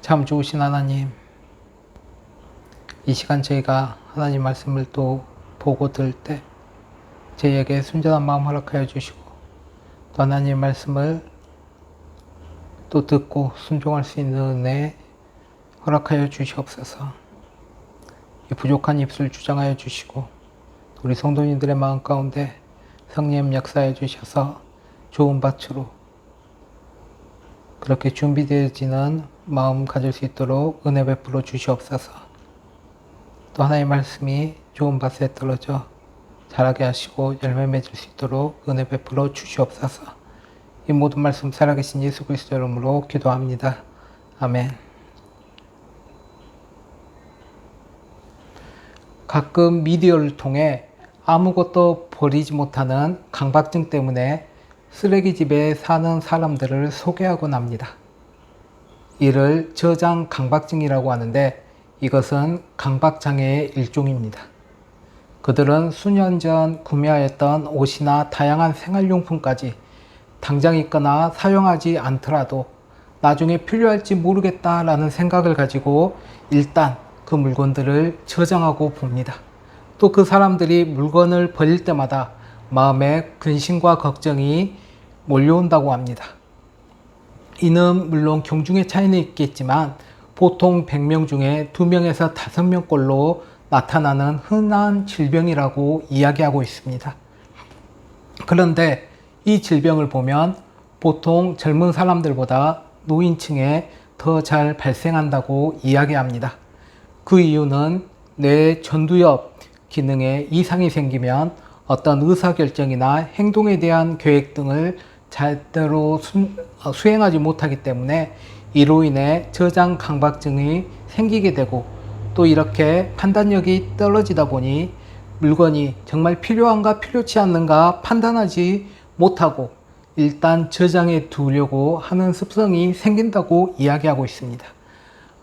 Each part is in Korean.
참 좋으신 하나님, 이 시간 저희가 하나님 말씀을 또 보고 들을 때 저희에게 순전한 마음 허락하여 주시고 또 하나님 말씀을 또 듣고 순종할 수 있는 은혜 허락하여 주시옵소서. 이 부족한 입술 주장하여 주시고 우리 성도님들의 마음 가운데 성령 역사해 주셔서 좋은 밭으로 그렇게 준비되어지는 마음 가질 수 있도록 은혜 베풀어 주시옵소서. 또 하나님의 말씀이 좋은 밭에 떨어져 자라게 하시고 열매 맺을 수 있도록 은혜 베풀어 주시옵소서. 이 모든 말씀 살아계신 예수 그리스도 이름으로 기도합니다. 아멘. 가끔 미디어를 통해 아무것도 버리지 못하는 강박증 때문에 쓰레기집에 사는 사람들을 소개하곤 합니다. 이를 저장 강박증이라고 하는데 이것은 강박장애의 일종입니다. 그들은 수년 전 구매하였던 옷이나 다양한 생활용품까지 당장 있거나 사용하지 않더라도 나중에 필요할지 모르겠다라는 생각을 가지고 일단 그 물건들을 저장하고 봅니다. 또 그 사람들이 물건을 버릴 때마다 마음에 근심과 걱정이 몰려온다고 합니다. 이는 물론 경중의 차이는 있겠지만 보통 100명 중에 2명에서 5명꼴로 나타나는 흔한 질병이라고 이야기하고 있습니다. 그런데 이 질병을 보면 보통 젊은 사람들보다 노인층에 더 잘 발생한다고 이야기합니다. 그 이유는 뇌 전두엽 기능에 이상이 생기면 어떤 의사결정이나 행동에 대한 계획 등을 제대로 수행하지 못하기 때문에 이로 인해 저장 강박증이 생기게 되고 또 이렇게 판단력이 떨어지다 보니 물건이 정말 필요한가 필요치 않는가 판단하지 못하고 일단 저장해 두려고 하는 습성이 생긴다고 이야기하고 있습니다.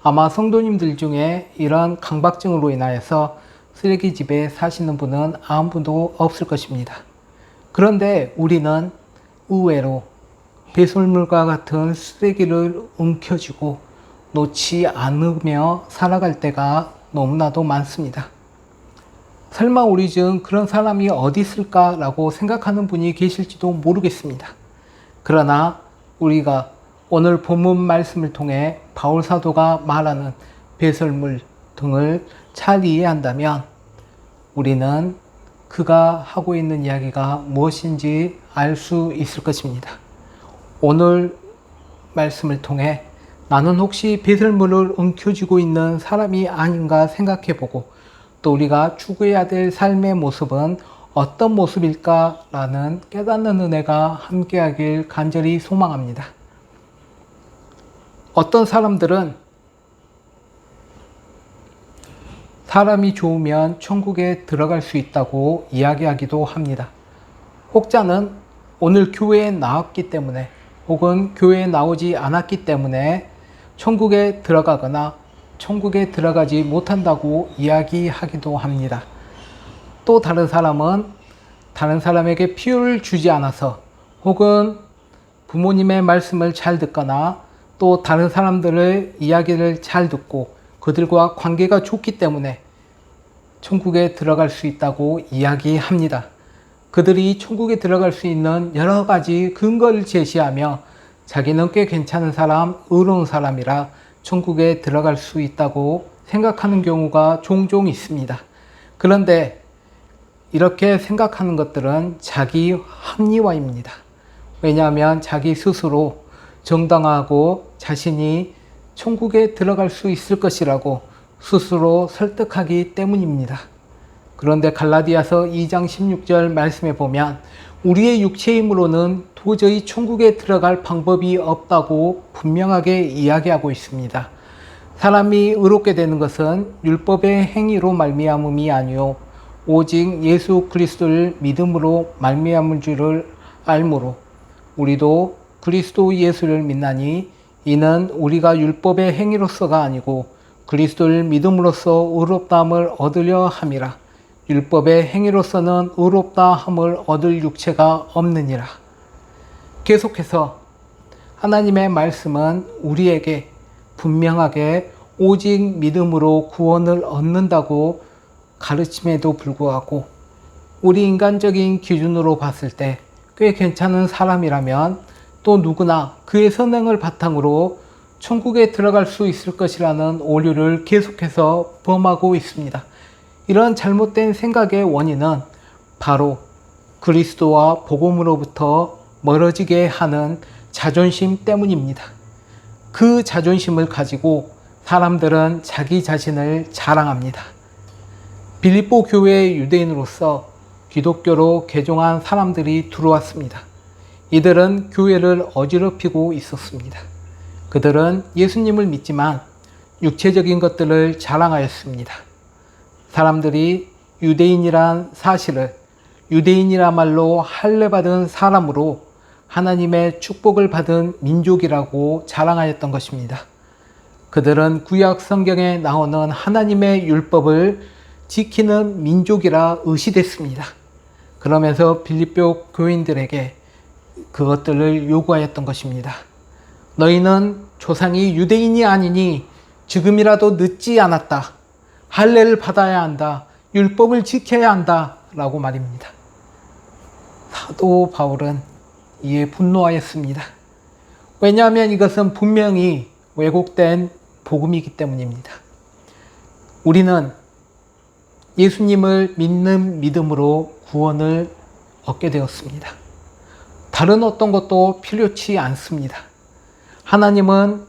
아마 성도님들 중에 이런 강박증으로 인하여서 쓰레기집에 사시는 분은 아무도 없을 것입니다. 그런데 우리는 의외로 배설물과 같은 쓰레기를 움켜쥐고 놓지 않으며 살아갈 때가 너무나도 많습니다. 설마 우리 중 그런 사람이 어디 있을까라고 생각하는 분이 계실지도 모르겠습니다. 그러나 우리가 오늘 본문 말씀을 통해 바울 사도가 말하는 배설물 등을 잘 이해한다면 우리는 그가 하고 있는 이야기가 무엇인지 알 수 있을 것입니다. 오늘 말씀을 통해 나는 혹시 배설물을 움켜쥐고 있는 사람이 아닌가 생각해보고 또 우리가 추구해야 될 삶의 모습은 어떤 모습일까라는 깨닫는 은혜가 함께하길 간절히 소망합니다. 어떤 사람들은 사람이 좋으면 천국에 들어갈 수 있다고 이야기하기도 합니다. 혹자는 오늘 교회에 나왔기 때문에 혹은 교회에 나오지 않았기 때문에 천국에 들어가거나 천국에 들어가지 못한다고 이야기하기도 합니다. 또 다른 사람은 다른 사람에게 피해를 주지 않아서 혹은 부모님의 말씀을 잘 듣거나 또 다른 사람들의 이야기를 잘 듣고 그들과 관계가 좋기 때문에 천국에 들어갈 수 있다고 이야기합니다. 그들이 천국에 들어갈 수 있는 여러 가지 근거를 제시하며 자기는 꽤 괜찮은 사람, 의로운 사람이라 천국에 들어갈 수 있다고 생각하는 경우가 종종 있습니다. 그런데 이렇게 생각하는 것들은 자기 합리화입니다. 왜냐하면 자기 스스로 정당하고 자신이 천국에 들어갈 수 있을 것이라고 스스로 설득하기 때문입니다. 그런데 갈라디아서 2장 16절 말씀에 보면 우리의 육체의 힘으로는 도저히 천국에 들어갈 방법이 없다고 분명하게 이야기하고 있습니다. 사람이 의롭게 되는 것은 율법의 행위로 말미암음이 아니요 오직 예수 그리스도를 믿음으로 말미암은 줄을 알므로 우리도 그리스도 예수를 믿나니 이는 우리가 율법의 행위로서가 아니고 그리스도를 믿음으로써 의롭다함을 얻으려 함이라. 율법의 행위로서는 의롭다함을 얻을 육체가 없느니라. 계속해서 하나님의 말씀은 우리에게 분명하게 오직 믿음으로 구원을 얻는다고 가르침에도 불구하고 우리 인간적인 기준으로 봤을 때 꽤 괜찮은 사람이라면 또 누구나 그의 선행을 바탕으로 천국에 들어갈 수 있을 것이라는 오류를 계속해서 범하고 있습니다. 이런 잘못된 생각의 원인은 바로 그리스도와 복음으로부터 멀어지게 하는 자존심 때문입니다. 그 자존심을 가지고 사람들은 자기 자신을 자랑합니다. 빌립보 교회의 유대인으로서 기독교로 개종한 사람들이 들어왔습니다. 이들은 교회를 어지럽히고 있었습니다. 그들은 예수님을 믿지만 육체적인 것들을 자랑하였습니다. 사람들이 유대인이란 사실을 유대인이라 말로 할례받은 사람으로 하나님의 축복을 받은 민족이라고 자랑하였던 것입니다. 그들은 구약 성경에 나오는 하나님의 율법을 지키는 민족이라 의시됐습니다. 그러면서 빌립보 교인들에게 그것들을 요구하였던 것입니다. 너희는 조상이 유대인이 아니니 지금이라도 늦지 않았다. 할례를 받아야 한다. 율법을 지켜야 한다. 라고 말입니다. 사도 바울은 이에 분노하였습니다. 왜냐하면 이것은 분명히 왜곡된 복음이기 때문입니다. 우리는 예수님을 믿는 믿음으로 구원을 얻게 되었습니다. 다른 어떤 것도 필요치 않습니다. 하나님은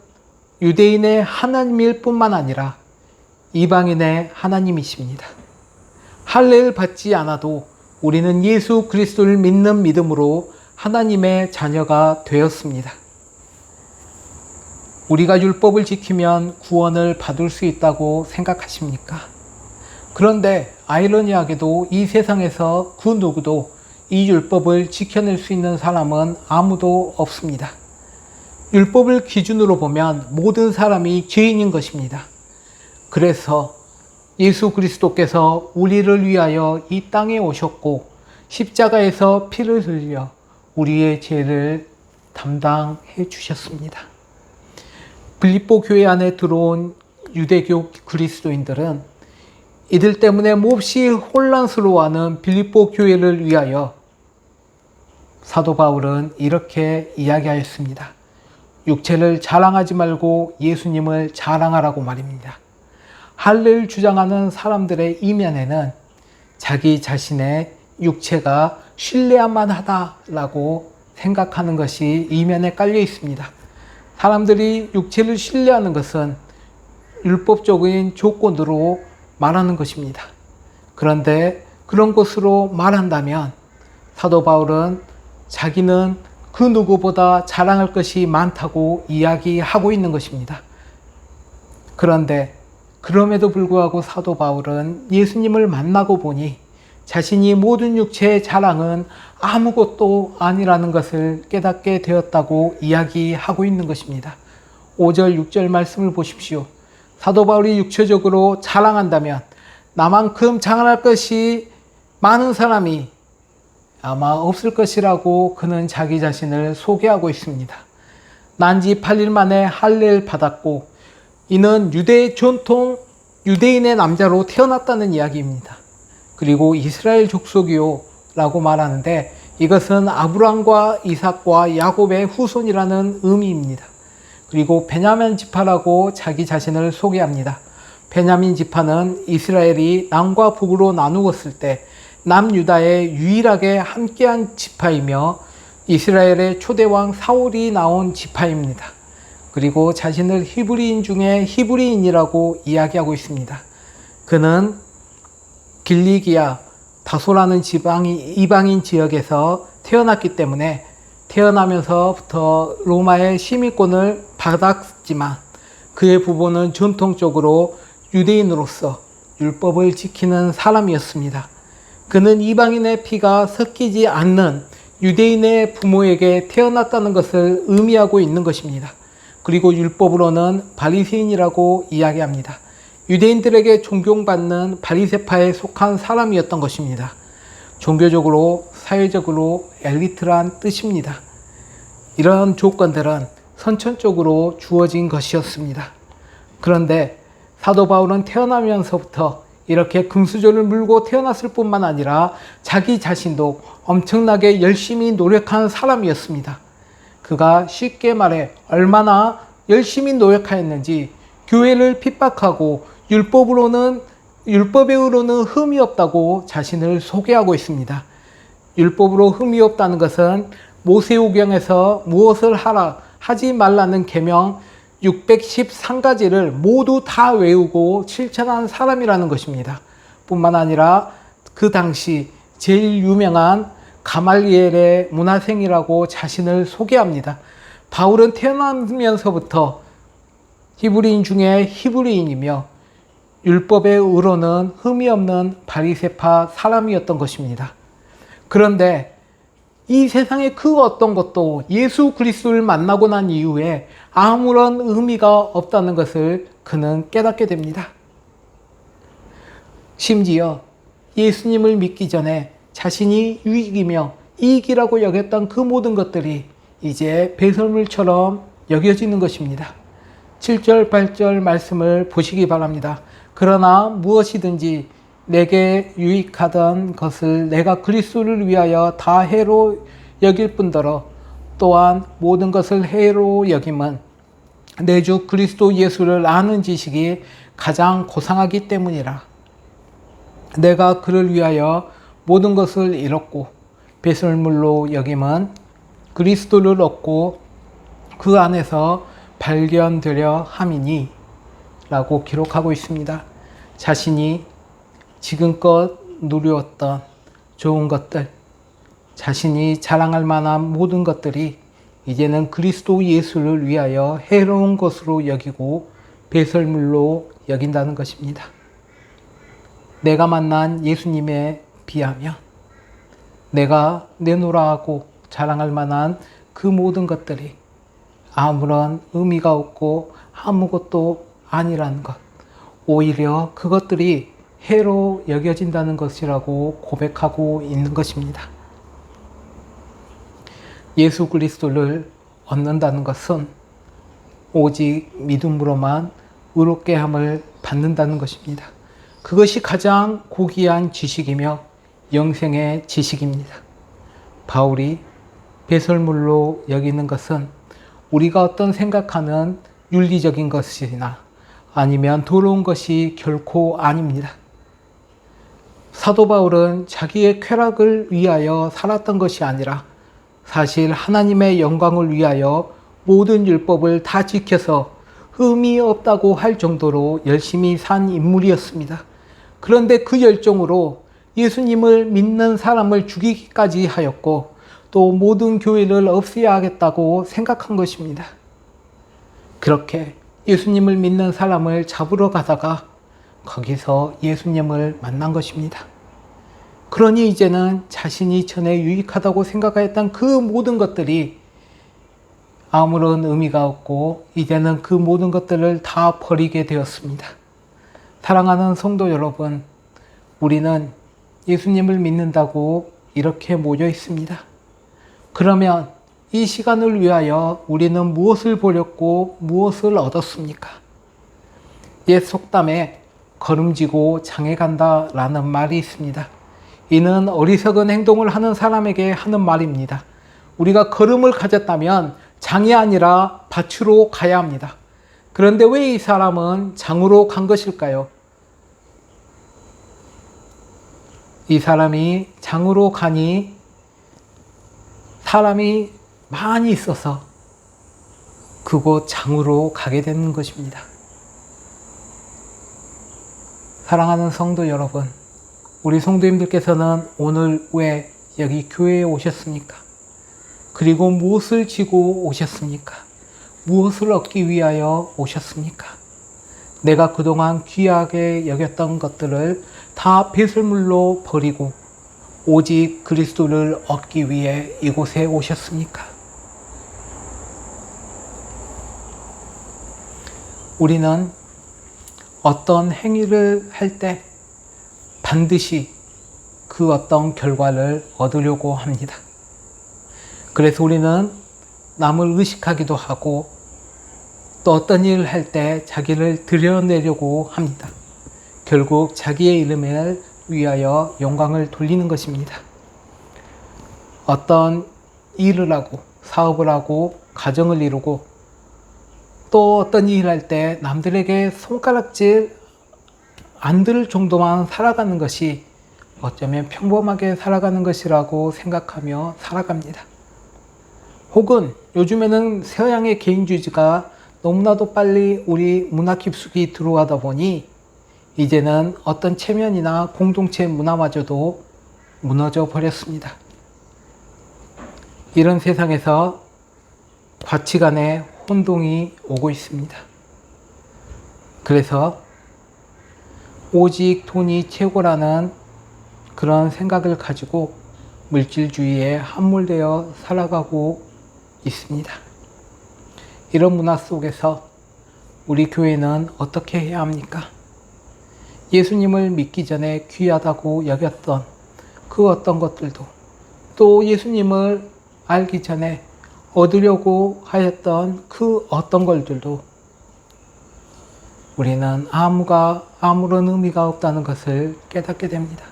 유대인의 하나님일 뿐만 아니라 이방인의 하나님이십니다. 할례를 받지 않아도 우리는 예수 그리스도를 믿는 믿음으로 하나님의 자녀가 되었습니다. 우리가 율법을 지키면 구원을 받을 수 있다고 생각하십니까? 그런데 아이러니하게도 이 세상에서 그 누구도 이 율법을 지켜낼 수 있는 사람은 아무도 없습니다. 율법을 기준으로 보면 모든 사람이 죄인인 것입니다. 그래서 예수 그리스도께서 우리를 위하여 이 땅에 오셨고 십자가에서 피를 흘려 우리의 죄를 담당해 주셨습니다. 빌립보 교회 안에 들어온 유대교 그리스도인들은 이들 때문에 몹시 혼란스러워하는 빌립보 교회를 위하여 사도 바울은 이렇게 이야기하였습니다. 육체를 자랑하지 말고 예수님을 자랑하라고 말입니다. 할례를 주장하는 사람들의 이면에는 자기 자신의 육체가 신뢰할만 하다라고 생각하는 것이 이면에 깔려 있습니다. 사람들이 육체를 신뢰하는 것은 율법적인 조건으로 말하는 것입니다. 그런데 그런 것으로 말한다면 사도 바울은 자기는 그 누구보다 자랑할 것이 많다고 이야기하고 있는 것입니다. 그런데 그럼에도 불구하고 사도 바울은 예수님을 만나고 보니 자신이 모든 육체의 자랑은 아무것도 아니라는 것을 깨닫게 되었다고 이야기하고 있는 것입니다. 5절, 6절 말씀을 보십시오. 사도 바울이 육체적으로 자랑한다면 나만큼 자랑할 것이 많은 사람이 아마 없을 것이라고 그는 자기 자신을 소개하고 있습니다. 난지 8일 만에 할례를 받았고 이는 유대의 전통 유대인의 남자로 태어났다는 이야기입니다. 그리고 이스라엘 족속이요 라고 말하는데 이것은 아브람과 이삭과 야곱의 후손이라는 의미입니다. 그리고 베냐민 지파라고 자기 자신을 소개합니다. 베냐민 지파는 이스라엘이 남과 북으로 나누었을 때 남유다에 유일하게 함께한 지파이며 이스라엘의 초대왕 사울이 나온 지파입니다. 그리고 자신을 히브리인 중에 히브리인이라고 이야기하고 있습니다. 그는 길리기아 다소라는 이방인 지역에서 태어났기 때문에 태어나면서부터 로마의 시민권을 받았지만 그의 부모는 전통적으로 유대인으로서 율법을 지키는 사람이었습니다. 그는 이방인의 피가 섞이지 않는 유대인의 부모에게 태어났다는 것을 의미하고 있는 것입니다. 그리고 율법으로는 바리새인이라고 이야기합니다. 유대인들에게 존경받는 바리새파에 속한 사람이었던 것입니다. 종교적으로, 사회적으로 엘리트란 뜻입니다. 이런 조건들은 선천적으로 주어진 것이었습니다. 그런데 사도 바울은 태어나면서부터 이렇게 금수저를 물고 태어났을 뿐만 아니라 자기 자신도 엄청나게 열심히 노력한 사람이었습니다. 그가 쉽게 말해 얼마나 열심히 노력하였는지 교회를 핍박하고 율법으로는 흠이 없다고 자신을 소개하고 있습니다. 율법으로 흠이 없다는 것은 모세오경에서 무엇을 하지 말라는 계명 613가지를 모두 다 외우고 실천한 사람이라는 것입니다. 뿐만 아니라 그 당시 제일 유명한 가말리엘의 문화생이라고 자신을 소개합니다. 바울은 태어나면서부터 히브리인 중에 히브리인이며 율법의 의로는 흠이 없는 바리새파 사람이었던 것입니다. 그런데 이 세상의 그 어떤 것도 예수 그리스도를 만나고 난 이후에 아무런 의미가 없다는 것을 그는 깨닫게 됩니다. 심지어 예수님을 믿기 전에 자신이 유익이며 이익이라고 여겼던 그 모든 것들이 이제 배설물처럼 여겨지는 것입니다. 7절, 8절 말씀을 보시기 바랍니다. 그러나 무엇이든지 내게 유익하던 것을 내가 그리스도를 위하여 다 해로 여길 뿐더러 또한 모든 것을 해로 여김은 내 주 그리스도 예수를 아는 지식이 가장 고상하기 때문이라. 내가 그를 위하여 모든 것을 잃었고 배설물로 여김은 그리스도를 얻고 그 안에서 발견되려 함이니 라고 기록하고 있습니다. 자신이 지금껏 누렸던 좋은 것들, 자신이 자랑할 만한 모든 것들이 이제는 그리스도 예수를 위하여 해로운 것으로 여기고 배설물로 여긴다는 것입니다. 내가 만난 예수님에 비하면 내가 내놓으라 하고 자랑할 만한 그 모든 것들이 아무런 의미가 없고 아무것도 아니라는 것, 오히려 그것들이 해로 여겨진다는 것이라고 고백하고 있는 것입니다. 예수 그리스도를 얻는다는 것은 오직 믿음으로만 의롭게 함을 받는다는 것입니다. 그것이 가장 고귀한 지식이며 영생의 지식입니다. 바울이 배설물로 여기는 것은 우리가 어떤 생각하는 윤리적인 것이나 아니면 더러운 것이 결코 아닙니다. 사도 바울은 자기의 쾌락을 위하여 살았던 것이 아니라 사실 하나님의 영광을 위하여 모든 율법을 다 지켜서 흠이 없다고 할 정도로 열심히 산 인물이었습니다. 그런데 그 열정으로 예수님을 믿는 사람을 죽이기까지 하였고 또 모든 교회를 없애야 하겠다고 생각한 것입니다. 그렇게 예수님을 믿는 사람을 잡으러 가다가 거기서 예수님을 만난 것입니다. 그러니 이제는 자신이 전에 유익하다고 생각했던 그 모든 것들이 아무런 의미가 없고 이제는 그 모든 것들을 다 버리게 되었습니다. 사랑하는 성도 여러분, 우리는 예수님을 믿는다고 이렇게 모여 있습니다. 그러면 이 시간을 위하여 우리는 무엇을 보렸고 무엇을 얻었습니까? 옛 속담에 걸음지고 장에 간다 라는 말이 있습니다. 이는 어리석은 행동을 하는 사람에게 하는 말입니다. 우리가 걸음을 가졌다면 장이 아니라 밭으로 가야 합니다. 그런데 왜 이 사람은 장으로 간 것일까요? 이 사람이 장으로 가니 사람이 많이 있어서 그곳 장으로 가게 되는 것입니다. 사랑하는 성도 여러분, 우리 성도님들께서는 오늘 왜 여기 교회에 오셨습니까? 그리고 무엇을 지고 오셨습니까? 무엇을 얻기 위하여 오셨습니까? 내가 그동안 귀하게 여겼던 것들을 다 배설물로 버리고 오직 그리스도를 얻기 위해 이곳에 오셨습니까? 우리는 어떤 행위를 할 때 반드시 그 어떤 결과를 얻으려고 합니다. 그래서 우리는 남을 의식하기도 하고 또 어떤 일을 할 때 자기를 드러내려고 합니다. 결국 자기의 이름을 위하여 영광을 돌리는 것입니다. 어떤 일을 하고 사업을 하고 가정을 이루고 또 어떤 일을 할 때 남들에게 손가락질 안 들을 정도만 살아가는 것이 어쩌면 평범하게 살아가는 것이라고 생각하며 살아갑니다. 혹은 요즘에는 서양의 개인주의가 너무나도 빨리 우리 문화 깊숙이 들어가다 보니 이제는 어떤 체면이나 공동체 문화마저도 무너져 버렸습니다. 이런 세상에서 가치관의 혼동이 오고 있습니다. 그래서 오직 돈이 최고라는 그런 생각을 가지고 물질주의에 함몰되어 살아가고 있습니다. 이런 문화 속에서 우리 교회는 어떻게 해야 합니까? 예수님을 믿기 전에 귀하다고 여겼던 그 어떤 것들도, 또 예수님을 알기 전에 얻으려고 하였던 그 어떤 것들도 우리는 아무런 의미가 없다는 것을 깨닫게 됩니다.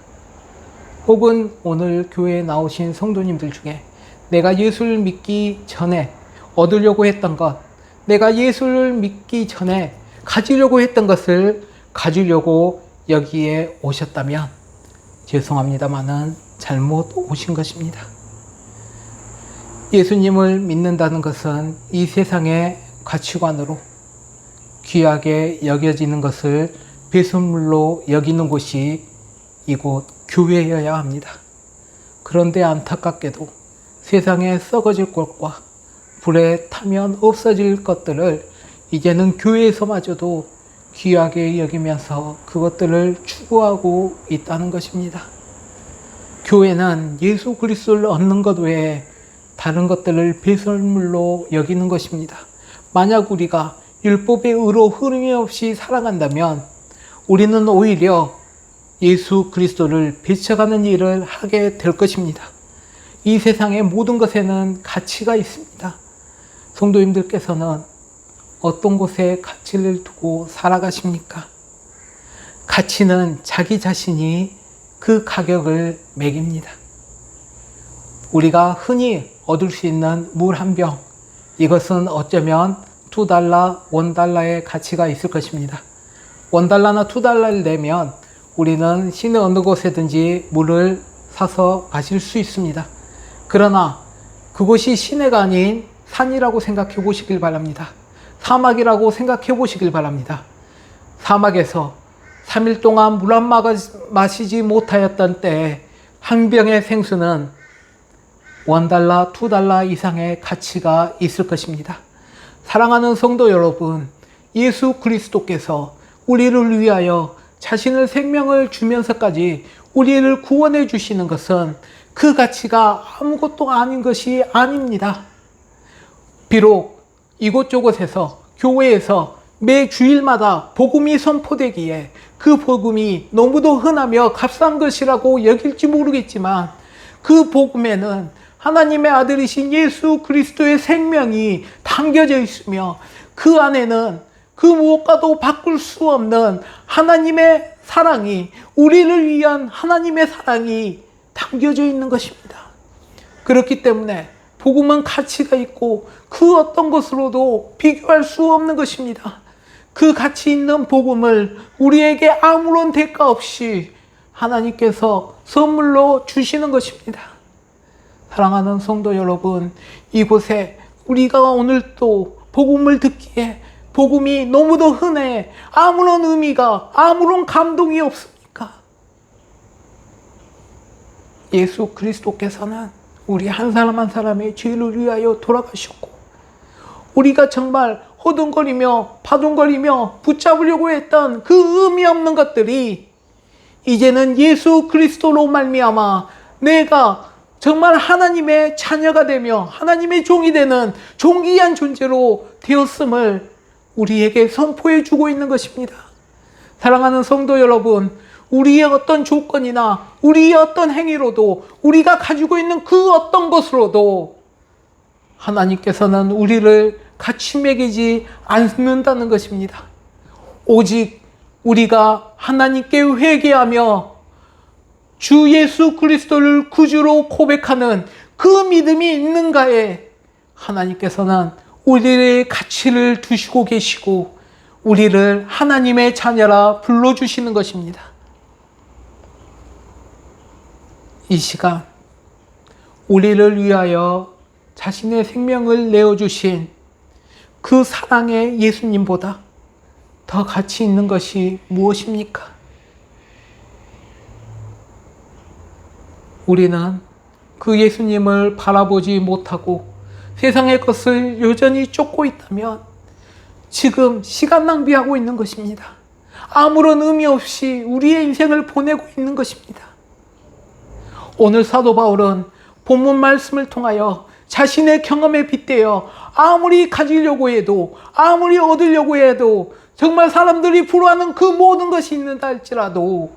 혹은 오늘 교회에 나오신 성도님들 중에 내가 예수를 믿기 전에 얻으려고 했던 것, 내가 예수를 믿기 전에 가지려고 했던 것을 가지려고 여기에 오셨다면 죄송합니다마는 잘못 오신 것입니다. 예수님을 믿는다는 것은 이 세상의 가치관으로 귀하게 여겨지는 것을 배설물로 여기는 곳이 이곳 교회여야 합니다. 그런데 안타깝게도 세상에 썩어질 것과 불에 타면 없어질 것들을 이제는 교회에서마저도 귀하게 여기면서 그것들을 추구하고 있다는 것입니다. 교회는 예수 그리스도를 얻는 것 외에 다른 것들을 배설물로 여기는 것입니다. 만약 우리가 율법의 의로 흐름이 없이 살아간다면 우리는 오히려 예수 그리스도를 배척하는 일을 하게 될 것입니다. 이 세상의 모든 것에는 가치가 있습니다. 성도님들께서는 어떤 곳에 가치를 두고 살아가십니까? 가치는 자기 자신이 그 가격을 매깁니다. 우리가 흔히 얻을 수 있는 물 한 병, 이것은 어쩌면 $2, $1의 가치가 있을 것입니다. $1나 $2를 내면 우리는 시내 어느 곳에든지 물을 사서 마실 수 있습니다. 그러나 그곳이 시내가 아닌 산이라고 생각해 보시길 바랍니다. 사막이라고 생각해 보시길 바랍니다. 사막에서 3일 동안 물 한 모금 마시지 못하였던 때에 한 병의 생수는 $1, $2 이상의 가치가 있을 것입니다. 사랑하는 성도 여러분, 예수 그리스도께서 우리를 위하여 자신의 생명을 주면서까지 우리를 구원해 주시는 것은 그 가치가 아무것도 아닌 것이 아닙니다. 비록 이곳저곳에서 교회에서 매 주일마다 복음이 선포되기에 그 복음이 너무도 흔하며 값싼 것이라고 여길지 모르겠지만 그 복음에는 하나님의 아들이신 예수 그리스도의 생명이 담겨져 있으며 그 안에는 그 무엇과도 바꿀 수 없는 하나님의 사랑이, 우리를 위한 하나님의 사랑이 담겨져 있는 것입니다. 그렇기 때문에 복음은 가치가 있고 그 어떤 것으로도 비교할 수 없는 것입니다. 그 가치 있는 복음을 우리에게 아무런 대가 없이 하나님께서 선물로 주시는 것입니다. 사랑하는 성도 여러분, 이곳에 우리가 오늘 또 복음을 듣기에 복음이 너무도 흔해 아무런 의미가, 아무런 감동이 없습니까? 예수 그리스도께서는 우리 한 사람 한 사람의 죄를 위하여 돌아가셨고 우리가 정말 허둥거리며 바둥거리며 붙잡으려고 했던 그 의미 없는 것들이 이제는 예수 그리스도로 말미암아 내가 정말 하나님의 자녀가 되며 하나님의 종이 되는 존귀한 존재로 되었음을 우리에게 선포해 주고 있는 것입니다. 사랑하는 성도 여러분, 우리의 어떤 조건이나 우리의 어떤 행위로도 우리가 가지고 있는 그 어떤 것으로도 하나님께서는 우리를 같이 먹이지 않는다는 것입니다. 오직 우리가 하나님께 회개하며 주 예수 그리스도를 구주로 고백하는 그 믿음이 있는가에 하나님께서는 우리의 가치를 두시고 계시고 우리를 하나님의 자녀라 불러주시는 것입니다. 이 시간 우리를 위하여 자신의 생명을 내어주신 그 사랑의 예수님보다 더 가치 있는 것이 무엇입니까? 우리는 그 예수님을 바라보지 못하고 세상의 것을 여전히 쫓고 있다면 지금 시간 낭비하고 있는 것입니다. 아무런 의미 없이 우리의 인생을 보내고 있는 것입니다. 오늘 사도 바울은 본문 말씀을 통하여 자신의 경험에 빗대어 아무리 가지려고 해도 아무리 얻으려고 해도 정말 사람들이 부러워하는 그 모든 것이 있는다 할지라도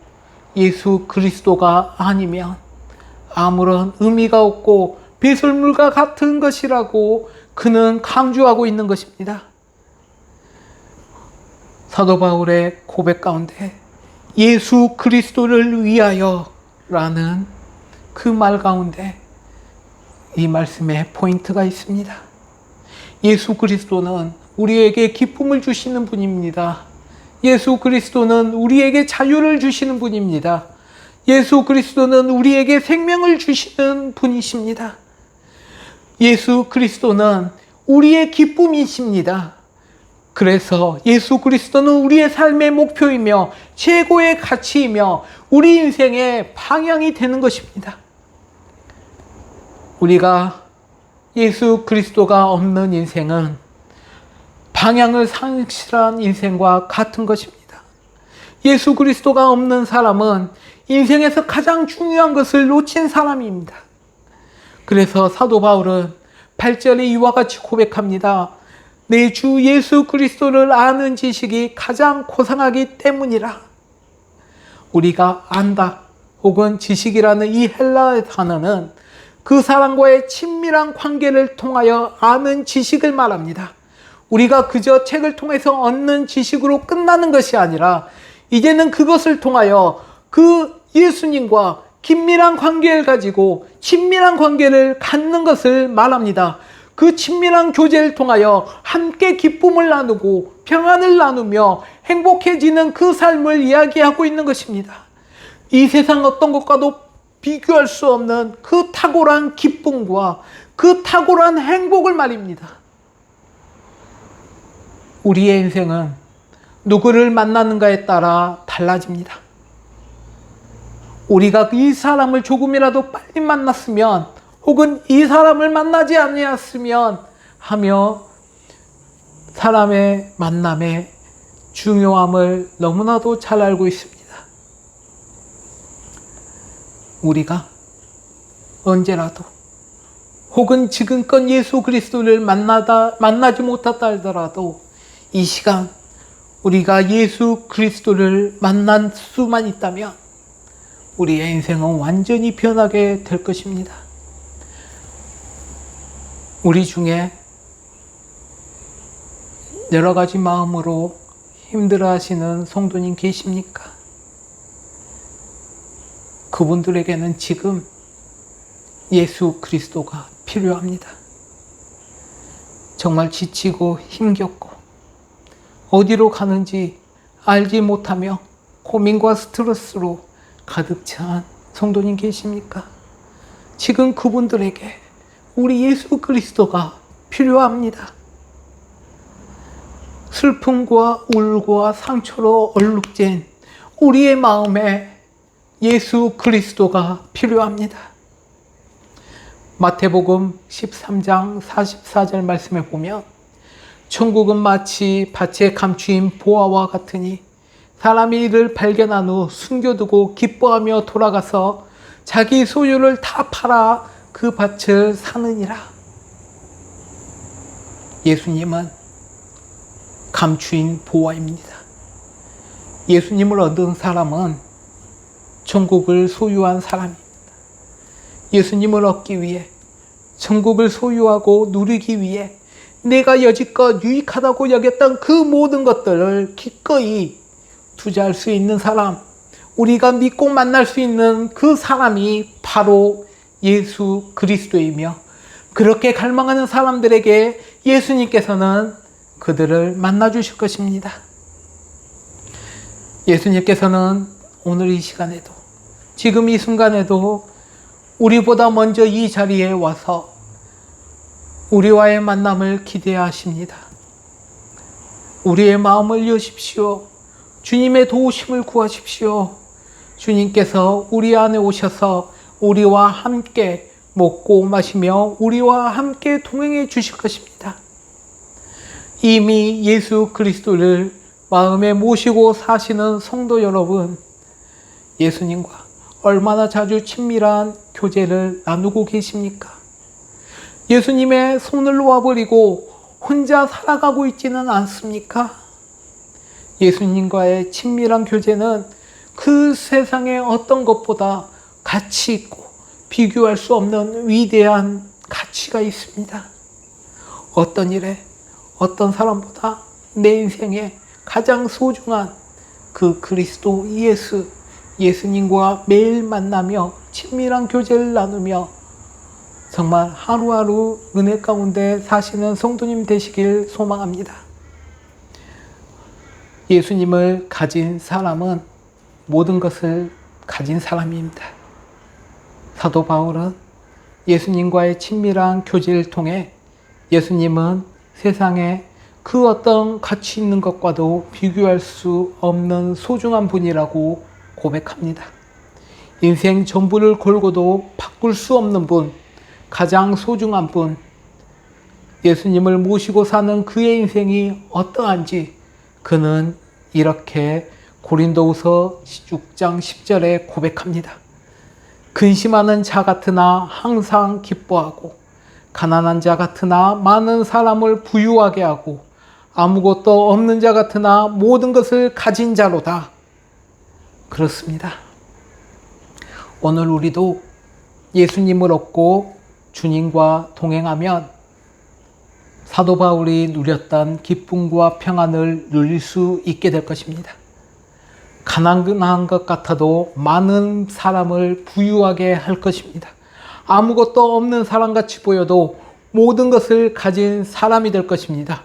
예수 그리스도가 아니면 아무런 의미가 없고 배설물과 같은 것이라고 그는 강조하고 있는 것입니다. 사도 바울의 고백 가운데 예수 그리스도를 위하여 라는 그 말 가운데 이 말씀에 포인트가 있습니다. 예수 그리스도는 우리에게 기쁨을 주시는 분입니다. 예수 그리스도는 우리에게 자유를 주시는 분입니다. 예수 그리스도는 우리에게 생명을 주시는 분이십니다. 예수 그리스도는 우리의 기쁨이십니다. 그래서 예수 그리스도는 우리의 삶의 목표이며 최고의 가치이며 우리 인생의 방향이 되는 것입니다. 우리가 예수 그리스도가 없는 인생은 방향을 상실한 인생과 같은 것입니다. 예수 그리스도가 없는 사람은 인생에서 가장 중요한 것을 놓친 사람입니다. 그래서 사도 바울은 8절에 이와 같이 고백합니다. 내 주 예수 그리스도를 아는 지식이 가장 고상하기 때문이라. 우리가 안다 혹은 지식이라는 이 헬라어 단어는 그 사람과의 친밀한 관계를 통하여 아는 지식을 말합니다. 우리가 그저 책을 통해서 얻는 지식으로 끝나는 것이 아니라 이제는 그것을 통하여 그 예수님과 긴밀한 관계를 가지고 친밀한 관계를 갖는 것을 말합니다. 그 친밀한 교제를 통하여 함께 기쁨을 나누고 평안을 나누며 행복해지는 그 삶을 이야기하고 있는 것입니다. 이 세상 어떤 것과도 비교할 수 없는 그 탁월한 기쁨과 그 탁월한 행복을 말입니다. 우리의 인생은 누구를 만나는가에 따라 달라집니다. 우리가 이 사람을 조금이라도 빨리 만났으면 혹은 이 사람을 만나지 아니었으면 하며 사람의 만남의 중요함을 너무나도 잘 알고 있습니다. 우리가 언제라도 혹은 지금껏 예수 그리스도를 만나지 못했다 하더라도 이 시간 우리가 예수 그리스도를 만날 수만 있다면 우리의 인생은 완전히 변하게 될 것입니다. 우리 중에 여러 가지 마음으로 힘들어하시는 성도님 계십니까? 그분들에게는 지금 예수 그리스도가 필요합니다. 정말 지치고 힘겹고 어디로 가는지 알지 못하며 고민과 스트레스로 가득 찬 성도님 계십니까? 지금 그분들에게 우리 예수 그리스도가 필요합니다. 슬픔과 울과 상처로 얼룩진 우리의 마음에 예수 그리스도가 필요합니다. 마태복음 13장 44절 말씀에 보면 천국은 마치 밭에 감추인 보화와 같으니 사람이 이를 발견한 후 숨겨두고 기뻐하며 돌아가서 자기 소유를 다 팔아 그 밭을 사느니라. 예수님은 감추인 보화입니다. 예수님을 얻은 사람은 천국을 소유한 사람입니다. 예수님을 얻기 위해 천국을 소유하고 누리기 위해 내가 여지껏 유익하다고 여겼던 그 모든 것들을 기꺼이 투자할 수 있는 사람, 우리가 믿고 만날 수 있는 그 사람이 바로 예수 그리스도이며, 그렇게 갈망하는 사람들에게 예수님께서는 그들을 만나 주실 것입니다. 예수님께서는 오늘 이 시간에도, 지금 이 순간에도 우리보다 먼저 이 자리에 와서 우리와의 만남을 기대하십니다. 우리의 마음을 여십시오. 주님의 도우심을 구하십시오. 주님께서 우리 안에 오셔서 우리와 함께 먹고 마시며 우리와 함께 동행해 주실 것입니다. 이미 예수 그리스도를 마음에 모시고 사시는 성도 여러분, 예수님과 얼마나 자주 친밀한 교제를 나누고 계십니까? 예수님의 손을 놓아버리고 혼자 살아가고 있지는 않습니까? 예수님과의 친밀한 교제는 그 세상의 어떤 것보다 가치 있고 비교할 수 없는 위대한 가치가 있습니다. 어떤 일에, 어떤 사람보다 내 인생에 가장 소중한 그 그리스도 예수님과 매일 만나며 친밀한 교제를 나누며 정말 하루하루 은혜 가운데 사시는 성도님 되시길 소망합니다. 예수님을 가진 사람은 모든 것을 가진 사람입니다. 사도 바울은 예수님과의 친밀한 교제를 통해 예수님은 세상에 그 어떤 가치 있는 것과도 비교할 수 없는 소중한 분이라고 고백합니다. 인생 전부를 걸고도 바꿀 수 없는 분, 가장 소중한 분, 예수님을 모시고 사는 그의 인생이 어떠한지 그는 이렇게 고린도후서 6장 10절에 고백합니다. 근심하는 자 같으나 항상 기뻐하고, 가난한 자 같으나 많은 사람을 부유하게 하고, 아무것도 없는 자 같으나 모든 것을 가진 자로다. 그렇습니다. 오늘 우리도 예수님을 얻고 주님과 동행하면 사도 바울이 누렸던 기쁨과 평안을 누릴 수 있게 될 것입니다. 가난한 것 같아도 많은 사람을 부유하게 할 것입니다. 아무것도 없는 사람같이 보여도 모든 것을 가진 사람이 될 것입니다.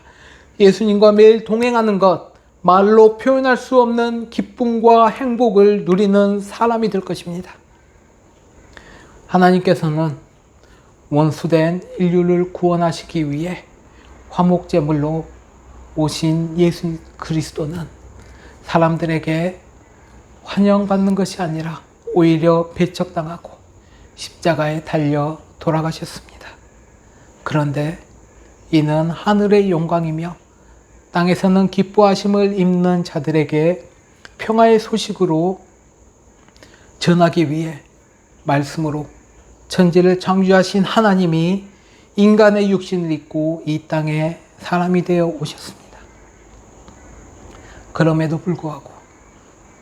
예수님과 매일 동행하는 것, 말로 표현할 수 없는 기쁨과 행복을 누리는 사람이 될 것입니다. 하나님께서는 원수된 인류를 구원하시기 위해 화목제물로 오신 예수 그리스도는 사람들에게 환영받는 것이 아니라 오히려 배척당하고 십자가에 달려 돌아가셨습니다. 그런데 이는 하늘의 영광이며 땅에서는 기뻐하심을 입는 자들에게 평화의 소식으로 전하기 위해 말씀으로 천지를 창조하신 하나님이 인간의 육신을 입고 이 땅에 사람이 되어 오셨습니다. 그럼에도 불구하고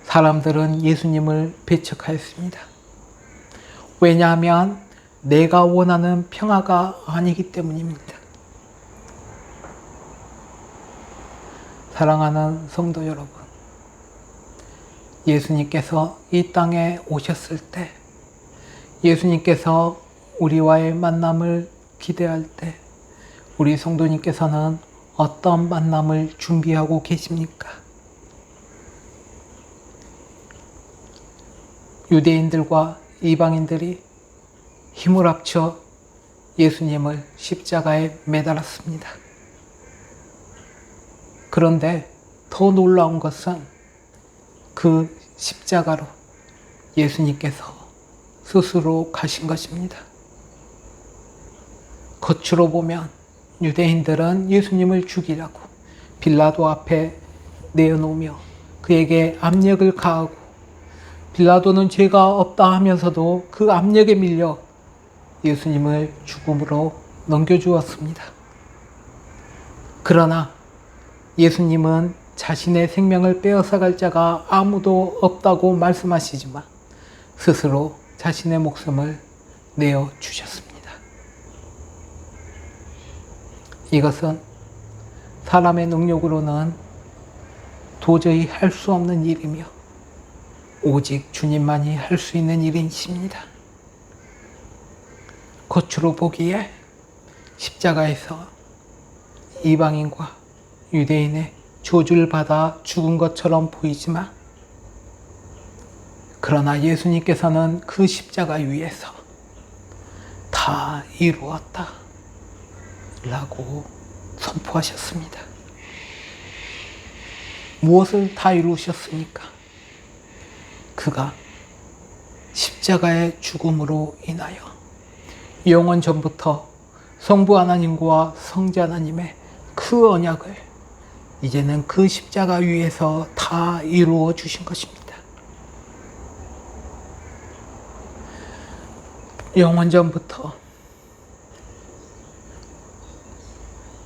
사람들은 예수님을 배척하였습니다. 왜냐하면 내가 원하는 평화가 아니기 때문입니다. 사랑하는 성도 여러분, 예수님께서 이 땅에 오셨을 때, 예수님께서 우리와의 만남을 기대할 때 우리 성도님께서는 어떤 만남을 준비하고 계십니까? 유대인들과 이방인들이 힘을 합쳐 예수님을 십자가에 매달았습니다. 그런데 더 놀라운 것은 그 십자가로 예수님께서 스스로 가신 것입니다. 겉으로 보면 유대인들은 예수님을 죽이라고 빌라도 앞에 내어놓으며 그에게 압력을 가하고, 빌라도는 죄가 없다 하면서도 그 압력에 밀려 예수님을 죽음으로 넘겨주었습니다. 그러나 예수님은 자신의 생명을 빼앗아갈 자가 아무도 없다고 말씀하시지만 스스로 자신의 목숨을 내어주셨습니다. 이것은 사람의 능력으로는 도저히 할 수 없는 일이며 오직 주님만이 할 수 있는 일이십니다. 겉으로 보기에 십자가에서 이방인과 유대인의 저주를 받아 죽은 것처럼 보이지만, 그러나 예수님께서는 그 십자가 위에서 다 이루었다 라고 선포하셨습니다. 무엇을 다 이루셨습니까? 그가 십자가의 죽음으로 인하여 영원 전부터 성부 하나님과 성자 하나님의 그 언약을 이제는 그 십자가 위에서 다 이루어 주신 것입니다. 영원 전부터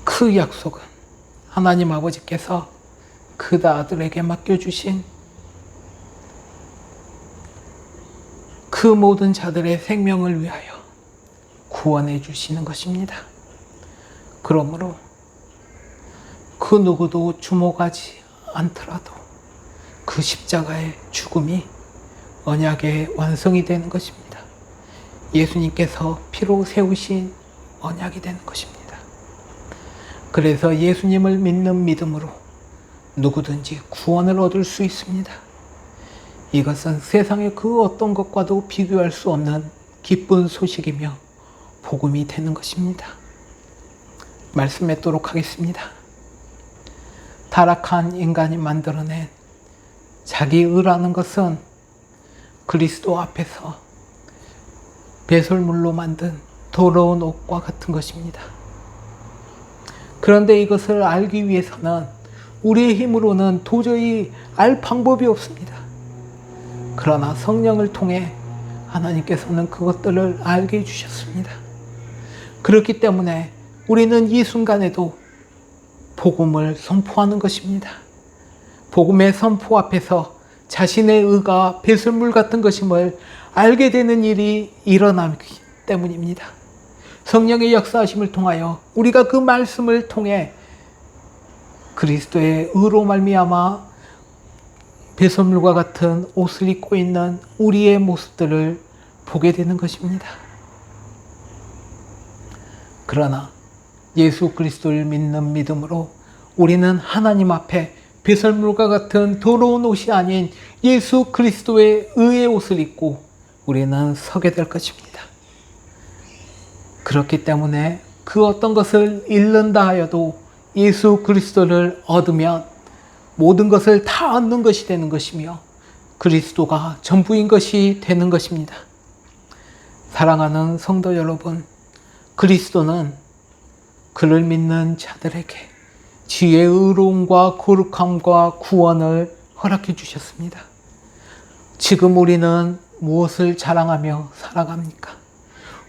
그 약속은 하나님 아버지께서 그 아들에게 맡겨주신 그 모든 자들의 생명을 위하여 구원해 주시는 것입니다. 그러므로 그 누구도 주목하지 않더라도 그 십자가의 죽음이 언약의 완성이 되는 것입니다. 예수님께서 피로 세우신 언약이 되는 것입니다. 그래서 예수님을 믿는 믿음으로 누구든지 구원을 얻을 수 있습니다. 이것은 세상의 그 어떤 것과도 비교할 수 없는 기쁜 소식이며 복음이 되는 것입니다. 말씀 맺도록 하겠습니다. 타락한 인간이 만들어낸 자기 의라는 것은 그리스도 앞에서 배설물로 만든 더러운 옷과 같은 것입니다. 그런데 이것을 알기 위해서는 우리의 힘으로는 도저히 알 방법이 없습니다. 그러나 성령을 통해 하나님께서는 그것들을 알게 해주셨습니다. 그렇기 때문에 우리는 이 순간에도 복음을 선포하는 것입니다. 복음의 선포 앞에서 자신의 의가 배설물 같은 것임을 알게 되는 일이 일어나기 때문입니다. 성령의 역사하심을 통하여 우리가 그 말씀을 통해 그리스도의 의로 말미암아 배설물과 같은 옷을 입고 있는 우리의 모습들을 보게 되는 것입니다. 그러나 예수 그리스도를 믿는 믿음으로 우리는 하나님 앞에 배설물과 같은 더러운 옷이 아닌 예수 그리스도의 의의 옷을 입고 우리는 서게 될 것입니다. 그렇기 때문에 그 어떤 것을 잃는다 하여도 예수 그리스도를 얻으면 모든 것을 다 얻는 것이 되는 것이며 그리스도가 전부인 것이 되는 것입니다. 사랑하는 성도 여러분, 그리스도는 그를 믿는 자들에게 지혜의 의로움과 거룩함과 구원을 허락해 주셨습니다. 지금 우리는 무엇을 자랑하며 살아갑니까?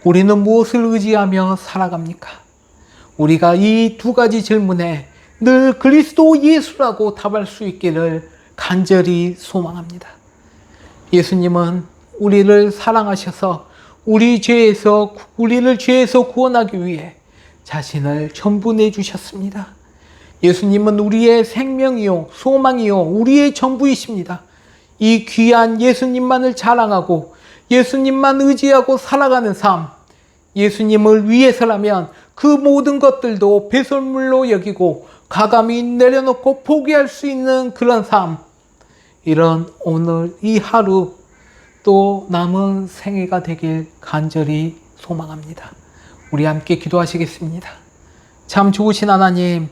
우리는 무엇을 의지하며 살아갑니까? 우리가 이 두 가지 질문에 늘 그리스도 예수라고 답할 수 있기를 간절히 소망합니다. 예수님은 우리를 사랑하셔서 우리를 죄에서 구원하기 위해 자신을 전부 내주셨습니다. 예수님은 우리의 생명이요, 소망이요, 우리의 전부이십니다. 이 귀한 예수님만을 자랑하고 예수님만 의지하고 살아가는 삶, 예수님을 위해서라면 그 모든 것들도 배설물로 여기고 가감히 내려놓고 포기할 수 있는 그런 삶, 이런 오늘 이 하루 또 남은 생애가 되길 간절히 소망합니다. 우리 함께 기도하시겠습니다. 참 좋으신 하나님,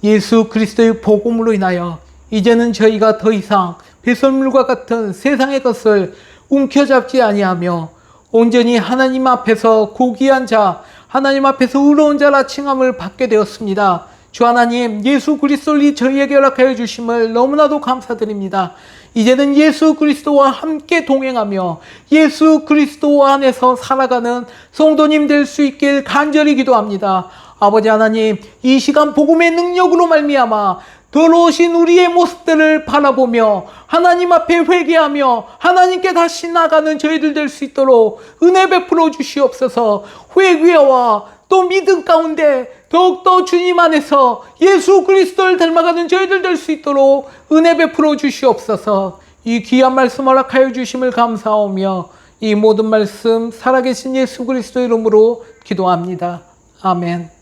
예수 그리스도의 복음으로 인하여 이제는 저희가 더 이상 배설물과 같은 세상의 것을 움켜잡지 아니하며 온전히 하나님 앞에서 고귀한 자, 하나님 앞에서 의로운 자라 칭함을 받게 되었습니다. 주 하나님, 예수 그리스도를 저희에게 허락하여 주심을 너무나도 감사드립니다. 이제는 예수 그리스도와 함께 동행하며 예수 그리스도 안에서 살아가는 성도님 될 수 있길 간절히 기도합니다. 아버지 하나님, 이 시간 복음의 능력으로 말미암아 더러우신 우리의 모습들을 바라보며 하나님 앞에 회개하며 하나님께 다시 나가는 저희들 될 수 있도록 은혜 베풀어 주시옵소서. 회개와 또 믿음 가운데 더욱더 주님 안에서 예수 그리스도를 닮아가는 저희들 될 수 있도록 은혜 베풀어 주시옵소서. 이 귀한 말씀 허락하여 주심을 감사하오며 이 모든 말씀 살아계신 예수 그리스도 이름으로 기도합니다. 아멘.